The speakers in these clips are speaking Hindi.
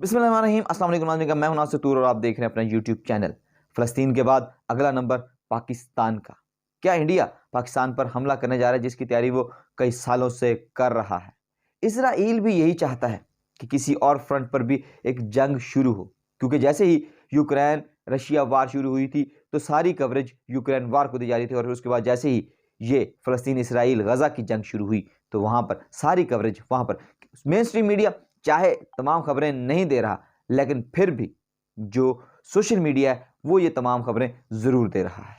बिस्मिल्लाहिर्रहमानिर्रहीम, अस्सलाम वालेकुम नाज़रीन, मैं हूं नासिर तूर और आप देख रहे हैं अपना यूट्यूब चैनल। फ़लस्तीन के बाद अगला नंबर पाकिस्तान का। क्या इंडिया पाकिस्तान पर हमला करने जा रहा है, जिसकी तैयारी वो कई सालों से कर रहा है। इसराइल भी यही चाहता है कि किसी और फ्रंट पर भी एक जंग शुरू हो, क्योंकि जैसे ही यूक्रेन रशिया वार शुरू हुई थी तो सारी कवरेज यूक्रेन वार को दी जा रही थी, और उसके बाद जैसे ही ये फ़लस्तीन इसराइल गज़ा की जंग शुरू हुई तो वहाँ पर सारी कवरेज, वहाँ पर मेन स्ट्रीम मीडिया चाहे तमाम खबरें नहीं दे रहा, लेकिन फिर भी जो सोशल मीडिया है वो ये तमाम खबरें ज़रूर दे रहा है।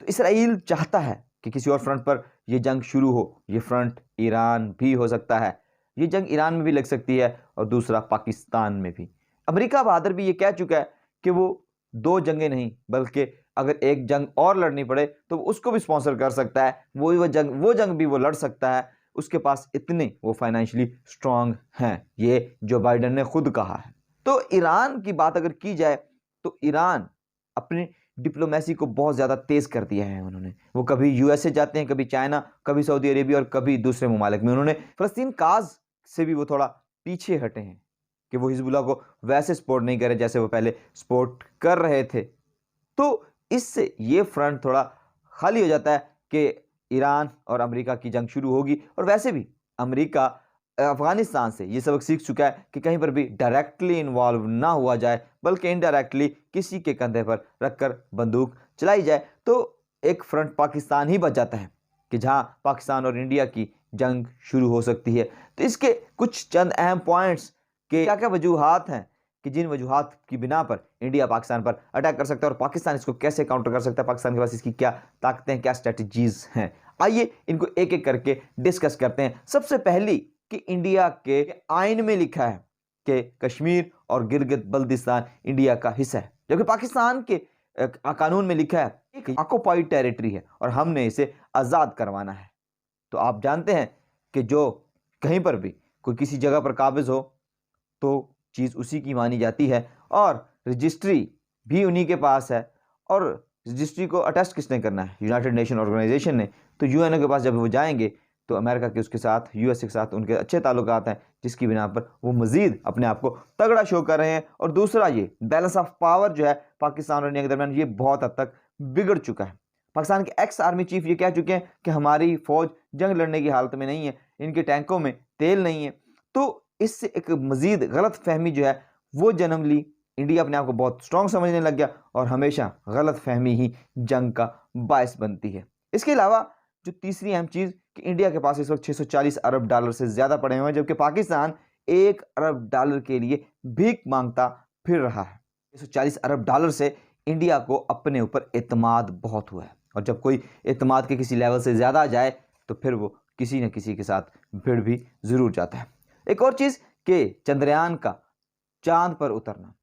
तो इसराइल चाहता है कि किसी और फ्रंट पर यह जंग शुरू हो। ये फ्रंट ईरान भी हो सकता है, ये जंग ईरान में भी लग सकती है और दूसरा पाकिस्तान में भी। अमेरिका बहादुर भी ये कह चुका है कि वो दो जंगें नहीं, बल्कि अगर एक जंग और लड़नी पड़े तो उसको भी स्पॉन्सर कर सकता है। वो जंग भी वो लड़ सकता है। उसके पास इतने वो फाइनेंशियली स्ट्रांग हैं, ये जो बाइडेन ने खुद कहा है। तो ईरान की बात अगर की जाए तो ईरान अपनी डिप्लोमेसी को बहुत ज़्यादा तेज़ कर दिया है उन्होंने। वो कभी यूएसए जाते हैं, कभी चाइना, कभी सऊदी अरेबिया और कभी दूसरे ममालिक में। उन्होंने फ़लस्तीन काज से भी वो थोड़ा पीछे हटे हैं कि वो हिजबुल्लाह को वैसे सपोर्ट नहीं करे जैसे वो पहले सपोर्ट कर रहे थे। तो इससे ये फ्रंट थोड़ा खाली हो जाता है कि ईरान और अमेरिका की जंग शुरू होगी। और वैसे भी अमेरिका अफगानिस्तान से ये सबक सीख चुका है कि कहीं पर भी डायरेक्टली इन्वॉल्व ना हुआ जाए, बल्कि इनडायरेक्टली किसी के कंधे पर रखकर बंदूक चलाई जाए। तो एक फ्रंट पाकिस्तान ही बच जाता है कि जहां पाकिस्तान और इंडिया की जंग शुरू हो सकती है। तो इसके कुछ चंद अहम पॉइंट्स के क्या क्या वजूहात हैं कि जिन वजूहात की बिना पर इंडिया पाकिस्तान पर अटैक कर सकता है और पाकिस्तान इसको कैसे काउंटर कर सकता है, पाकिस्तान के पास इसकी क्या ताकतें, क्या स्ट्रेटजीज हैं। आइए इनको एक एक करके डिस्कस करते हैं। सबसे पहली कि इंडिया के आइन में लिखा है कि कश्मीर और गिलगित बल्तिस्तान इंडिया का हिस्सा है, जबकि पाकिस्तान के कानून में लिखा है कि ऑक्युपाइड टेरिटरी है और हमने इसे आज़ाद करवाना है। तो आप जानते हैं कि जो कहीं पर भी कोई किसी जगह पर काबिज हो तो चीज़ उसी की मानी जाती है, और रजिस्ट्री भी उन्हीं के पास है। और रजिस्ट्री को अटेस्ट किसने करना है? यूनाइटेड नेशन ऑर्गेनाइजेशन ने। तो यूएनओ के पास जब वो जाएंगे तो अमेरिका के उसके साथ, यूएसए के साथ उनके अच्छे ताल्लुकात हैं, जिसकी बिना पर वो मज़ीद अपने आप को तगड़ा शो कर रहे हैं। और दूसरा, ये बैलेंस ऑफ पावर जो है पाकिस्तान और इंडिया के दरमियान, ये बहुत हद तक बिगड़ चुका है। पाकिस्तान के एक्स आर्मी चीफ ये कह चुके हैं कि हमारी फ़ौज जंग लड़ने की हालत में नहीं है, इनके टैंकों में तेल नहीं है। तो इससे एक मज़ीद गलत फहमी जो है वो जन्म ली। इंडिया अपने आप को बहुत स्ट्रॉन्ग समझने लग गया और हमेशा गलत फहमी ही जंग का बायस बनती है। इसके अलावा जो तीसरी अहम चीज़ कि इंडिया के पास इस वक्त 640 अरब डॉलर से ज़्यादा पड़े हुए हैं, जबकि पाकिस्तान 1 अरब डॉलर के लिए भीख मांगता फिर रहा है। 640 अरब डॉलर से इंडिया को अपने ऊपर एतमाद बहुत हुआ है, और जब कोई एतमाद के किसी लेवल से ज़्यादा जाए तो फिर वो किसी न किसी के साथ भिड़ भी ज़रूर जाता है। एक और चीज़ कि चंद्रयान का चांद पर उतरना,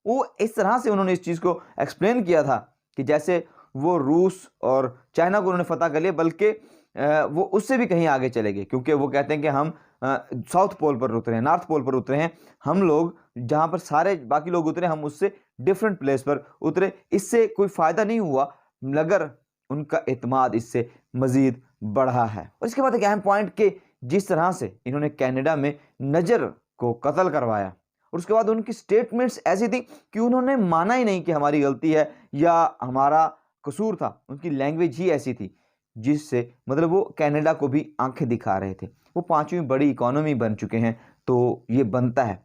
वो इस तरह से उन्होंने इस चीज़ को एक्सप्लेन किया था कि जैसे वो रूस और चाइना को उन्होंने फतह कर लिया, बल्कि वो उससे भी कहीं आगे चले गए, क्योंकि वो कहते हैं कि हम साउथ पोल पर उतरे हैं, नॉर्थ पोल पर उतरे हैं। हम लोग जहाँ पर सारे बाकी लोग उतरे, हम उससे डिफरेंट प्लेस पर उतरे। इससे कोई फ़ायदा नहीं हुआ, मगर उनका एतमाद इससे मज़ीद बढ़ा है। और इसके बाद एक अहम पॉइंट कि जिस तरह से इन्होंने कनाडा में नजर को कत्ल करवाया, और उसके बाद उनकी स्टेटमेंट्स ऐसी थी कि उन्होंने माना ही नहीं कि हमारी गलती है या हमारा कसूर था। उनकी लैंग्वेज ही ऐसी थी जिससे मतलब वो कनाडा को भी आंखें दिखा रहे थे। वो 5वीं बड़ी इकोनॉमी बन चुके हैं, तो ये बनता है।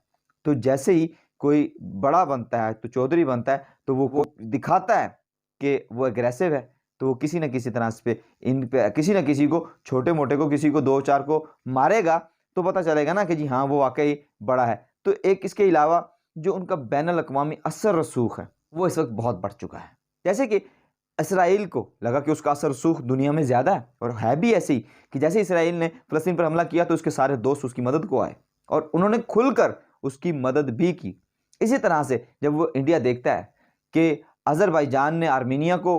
तो जैसे ही कोई बड़ा बनता है तो चौधरी बनता है, तो वो दिखाता है कि वो एग्रेसिव है, तो वो किसी न किसी तरह पे इन पे किसी न किसी को, छोटे मोटे को, किसी को 2-4 को मारेगा तो पता चलेगा ना कि जी हाँ वो वाकई बड़ा है। तो एक इसके अलावा जो उनका बैनुल अक़वामी असर रसूख है वो इस वक्त बहुत बढ़ चुका है। जैसे कि इसराइल को लगा कि उसका असर रसूख दुनिया में ज़्यादा है, और है भी ऐसे ही कि जैसे इसराइल ने फ़लस्तीन पर हमला किया तो उसके सारे दोस्त उसकी मदद को आए और उन्होंने खुलकर उसकी मदद भी की। इसी तरह से जब वो इंडिया देखता है कि अज़रबैजान ने आर्मीनिया को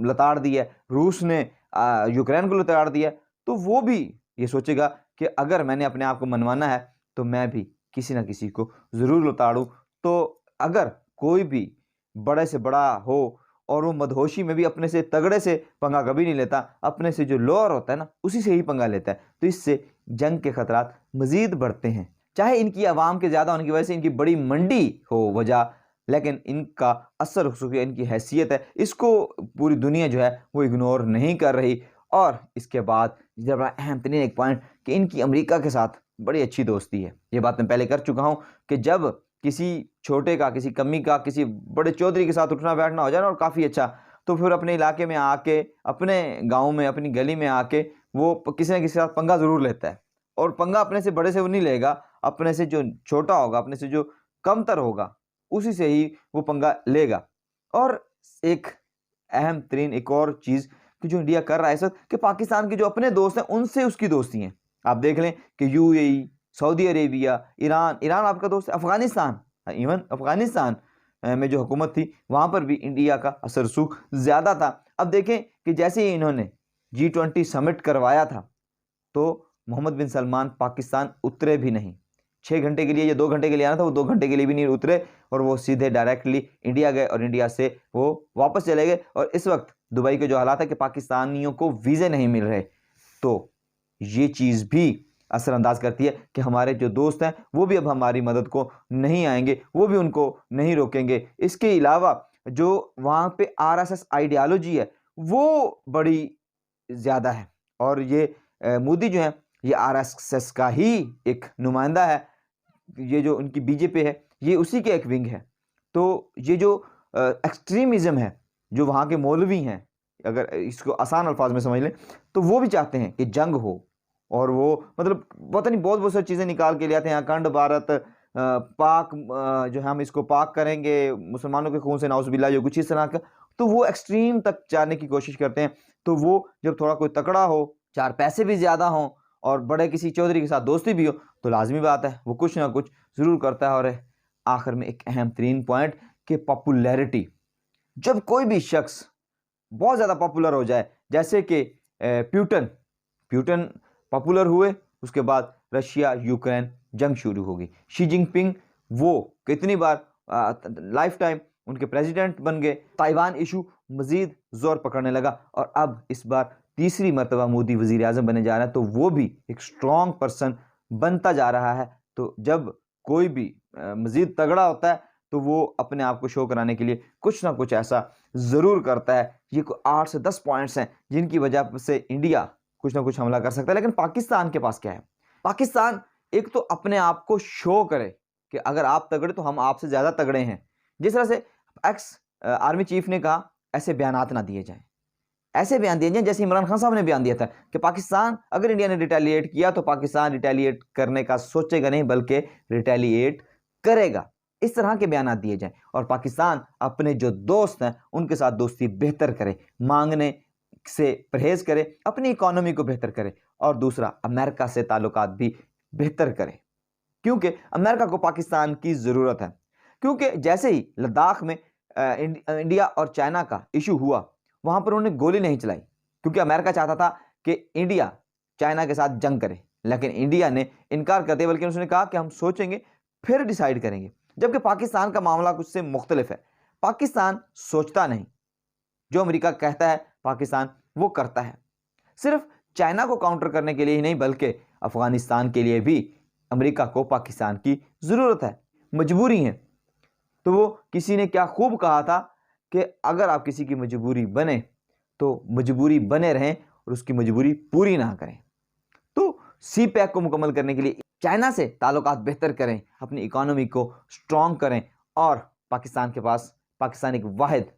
लताड़ दिया, रूस ने यूक्रेन को लताड़ दिया, तो वो भी ये सोचेगा कि अगर मैंने अपने आप को मनवाना है तो मैं भी किसी न किसी को ज़रूर लताड़ूँ। तो अगर कोई भी बड़े से बड़ा हो और वो मदहोशी में भी अपने से तगड़े से पंगा कभी नहीं लेता, अपने से जो लोअर होता है ना उसी से ही पंगा लेता है, तो इससे जंग के ख़तरात मज़ीद बढ़ते हैं। चाहे इनकी आवाम के ज़्यादा होने की वजह से इनकी बड़ी मंडी हो वजह, लेकिन इनका असर रसूख, इनकी हैसियत है, इसको पूरी दुनिया जो है वो इग्नोर नहीं कर रही। और इसके बाद जब बड़ा अहम तरीन एक पॉइंट कि इनकी अमेरिका के साथ बड़ी अच्छी दोस्ती है। ये बात मैं पहले कर चुका हूँ कि जब किसी छोटे का, किसी कमी का, किसी बड़े चौधरी के साथ उठना बैठना हो जाए ना और काफ़ी अच्छा, तो फिर अपने इलाके में आके, अपने गाँव में, अपनी गली में आके वो किसी न किसी के साथ पंगा ज़रूर लेता है। और पंगा अपने से बड़े से वो नहीं लेगा, अपने से जो छोटा होगा, अपने से जो कमतर होगा, उसी से ही वो पंगा लेगा। और एक अहम तरीन एक और चीज़ कि जो इंडिया कर रहा है इस वक्त, कि पाकिस्तान के जो अपने दोस्त हैं उनसे उसकी दोस्ती है। आप देख लें कि यूएई, सऊदी अरेबिया, ईरान आपका दोस्त है, अफगानिस्तान, इवन अफगानिस्तान में जो हुकूमत थी वहाँ पर भी इंडिया का असर रसूख ज़्यादा था। अब देखें कि जैसे ही इन्होंने G20 समिट करवाया था तो मोहम्मद बिन सलमान पाकिस्तान उतरे भी नहीं। 6 घंटे के लिए या 2 घंटे के लिए आना था, वो 2 घंटे के लिए भी नहीं उतरे और वो सीधे डायरेक्टली इंडिया गए और इंडिया से वो वापस चले गए। और इस वक्त दुबई के जो हालात है कि पाकिस्तानियों को वीज़े नहीं मिल रहे, तो ये चीज़ भी असरअंदाज करती है कि हमारे जो दोस्त हैं वो भी अब हमारी मदद को नहीं आएंगे, वो भी उनको नहीं रोकेंगे। इसके अलावा जो वहाँ पे आरएसएस आइडियालॉजी है वो बड़ी ज़्यादा है और ये मोदी जो है ये आरएसएस का ही एक नुमाइंदा है। ये जो उनकी बीजेपी है ये उसी के एक विंग है। तो ये जो एक्सट्रीमिज़म है, जो वहाँ के मौलवी हैं, अगर इसको आसान अल्फाज में समझ लें तो वो भी चाहते हैं कि जंग हो। और वो मतलब पता नहीं बहुत बहुत सारी चीज़ें निकाल के ले आते हैं, अखंड भारत, पाक, जो है हम इसको पाक करेंगे मुसलमानों के खून से, नाउज़ुबिल्लाह, जो कुछ इस तरह का। तो वो एक्सट्रीम तक जाने की कोशिश करते हैं। तो वो जब थोड़ा कोई तकड़ा हो, 4 पैसे भी ज़्यादा हों और बड़े किसी चौधरी के साथ दोस्ती भी हो, तो लाजमी बात है वो कुछ ना कुछ ज़रूर करता है। और आखिर में एक अहम तरीन पॉइंट कि पॉपुलैरिटी, जब कोई भी शख्स बहुत ज़्यादा पॉपुलर हो जाए, जैसे कि प्यूटन पॉपुलर हुए, उसके बाद रशिया यूक्रेन जंग शुरू होगी। शी जिनपिंग वो कितनी बार लाइफ टाइम उनके प्रेसिडेंट बन गए। ताइवान इशू मज़ीद ज़ोर पकड़ने लगा और अब इस बार तीसरी मरतबा मोदी वज़ीर आज़म बने जा रहा है, तो वो भी एक स्ट्रॉन्ग पर्सन बनता जा रहा है। तो जब कोई भी मज़ीद तगड़ा होता है तो वो अपने आप को शो कराने के लिए कुछ ना कुछ ऐसा ज़रूर करता है। ये 8 से 10 पॉइंट्स हैं जिनकी वजह से इंडिया कुछ ना कुछ हमला कर सकता है। लेकिन पाकिस्तान के पास क्या है? पाकिस्तान एक तो अपने आप को शो करे कि अगर आप तगड़े तो हम आपसे ज़्यादा तगड़े हैं। जिस तरह से एक्स आर्मी चीफ ने कहा ऐसे बयानात ना दिए जाएं, ऐसे बयान दिए जाएं जैसे इमरान खान साहब ने बयान दिया था कि पाकिस्तान, अगर इंडिया ने रिटेलिएट किया तो पाकिस्तान रिटेलिएट करने का सोचेगा नहीं बल्कि रिटेलिएट करेगा। इस तरह के बयान दिए जाएं और पाकिस्तान अपने जो दोस्त हैं उनके साथ दोस्ती बेहतर करे, मांगने से परहेज करे, अपनी इकोनॉमी को बेहतर करे और दूसरा अमेरिका से ताल्लुकात भी बेहतर करे, क्योंकि अमेरिका को पाकिस्तान की ज़रूरत है। क्योंकि जैसे ही लद्दाख में इंडिया और चाइना का इशू हुआ, वहाँ पर उन्होंने गोली नहीं चलाई क्योंकि अमेरिका चाहता था कि इंडिया चाइना के साथ जंग करे, लेकिन इंडिया ने इनकार कर दिया, बल्कि उसने कहा कि हम सोचेंगे फिर डिसाइड करेंगे। जबकि पाकिस्तान का मामला कुछ से मुख्तलिफ है। पाकिस्तान सोचता नहीं, जो अमेरिका कहता है पाकिस्तान वो करता है। सिर्फ चाइना को काउंटर करने के लिए ही नहीं बल्कि अफगानिस्तान के लिए भी अमेरिका को पाकिस्तान की ज़रूरत है, मजबूरी है। तो वो किसी ने क्या खूब कहा था कि अगर आप किसी की मजबूरी बने तो मजबूरी बने रहें और उसकी मजबूरी पूरी ना करें। तो सी पैक को मुकम्मल करने के लिए चाइना से ताल्लुकात बेहतर करें, अपनी इकोनॉमी को स्ट्रॉन्ग करें। और पाकिस्तान के पास, पाकिस्तान एक वाहिद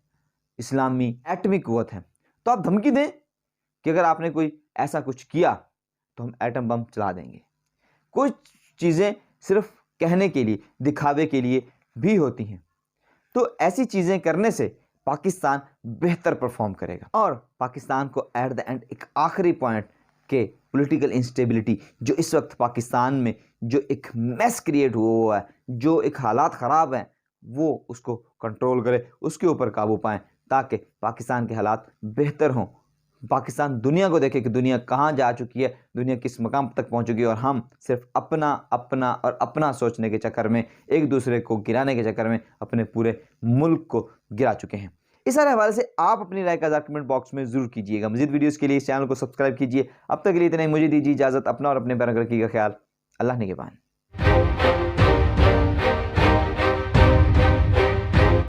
इस्लामी एटमिक कुव्वत है, तो आप धमकी दें कि अगर आपने कोई ऐसा कुछ किया तो हम एटम बम चला देंगे। कुछ चीज़ें सिर्फ कहने के लिए, दिखावे के लिए भी होती हैं। तो ऐसी चीज़ें करने से पाकिस्तान बेहतर परफॉर्म करेगा। और पाकिस्तान को एट द एंड एक आखिरी पॉइंट के पॉलिटिकल इंस्टेबिलिटी जो इस वक्त पाकिस्तान में जो एक मैस क्रिएट हुआ है, जो एक हालात ख़राब हैं, वो उसको कंट्रोल करे, उसके ऊपर काबू पाएँ ताकि पाकिस्तान के हालात बेहतर हों। पाकिस्तान दुनिया को देखे कि दुनिया कहाँ जा चुकी है, दुनिया किस मकाम तक पहुँच चुकी है और हम सिर्फ अपना अपना और अपना सोचने के चक्कर में, एक दूसरे को गिराने के चक्कर में अपने पूरे मुल्क को गिरा चुके हैं। इस सारे हवाले से आप अपनी राय का कमेंट बॉक्स में ज़रूर कीजिएगा। मज़ीद वीडियोज़ के लिए इस चैनल को सब्सक्राइब कीजिए। अब तक के लिए इतना ही, मुझे दीजिए इजाज़त। अपना और अपने पैरों रखिएगा ख्याल। अल्लाह निगहबान।